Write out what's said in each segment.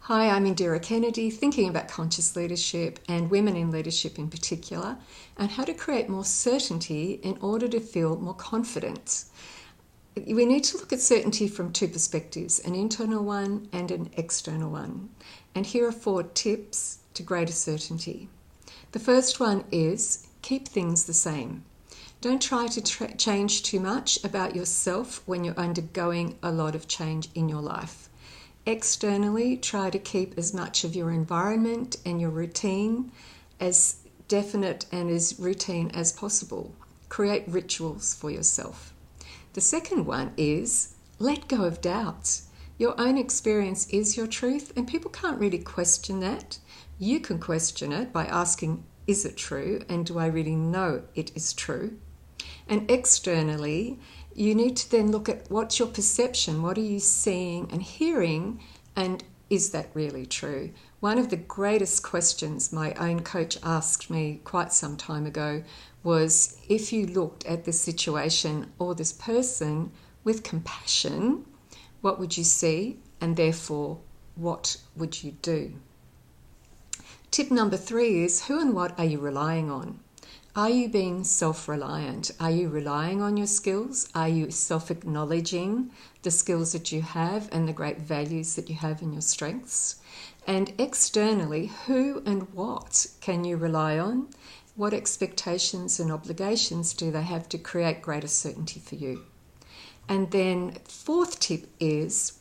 Hi, I'm Indira Kennedy, thinking about conscious leadership and women in leadership in particular, and how to create more certainty in order to feel more confident. We need to look at certainty from two perspectives, an internal one and an external one. And here are 4 tips to greater certainty. The first one is keep things the same. Don't try to change too much about yourself when you're undergoing a lot of change in your life. Externally, try to keep as much of your environment and your routine as definite and as routine as possible. Create rituals for yourself. The second one is let go of doubts. Your own experience is your truth, and people can't really question that. You can question it by asking, is it true? And do I really know it is true? And externally, you need to then look at what's your perception, what are you seeing and hearing, and is that really true? One of the greatest questions my own coach asked me quite some time ago was, if you looked at this situation or this person with compassion, what would you see, and therefore what would you do? Tip number 3 is, who and what are you relying on? Are you being self-reliant? Are you relying on your skills? Are you self-acknowledging the skills that you have and the great values that you have in your strengths? And externally, who and what can you rely on? What expectations and obligations do they have to create greater certainty for you? And then 4th tip is,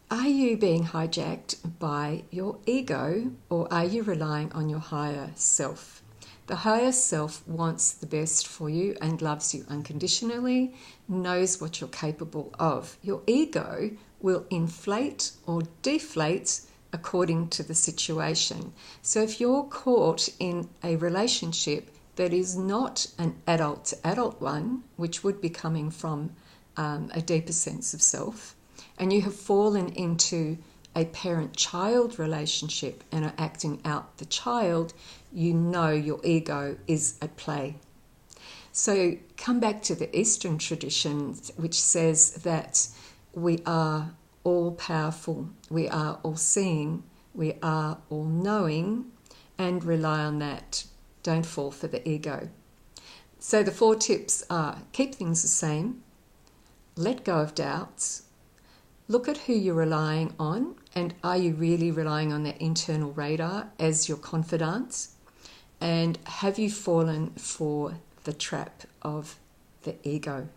are you being hijacked by your ego, or are you relying on your higher self? The higher self wants the best for you and loves you unconditionally, knows what you're capable of. Your ego will inflate or deflate according to the situation. So if you're caught in a relationship that is not an adult-to-adult one, which would be coming from a deeper sense of self, and you have fallen into a parent-child relationship and are acting out the child, you know your ego is at play. So come back to the Eastern tradition, which says that we are all powerful, we are all seeing, we are all knowing, and rely on that. Don't fall for the ego. So the 4 tips are: keep things the same, let go of doubts, look at who you're relying on, and are you really relying on that internal radar as your confidant? And have you fallen for the trap of the ego?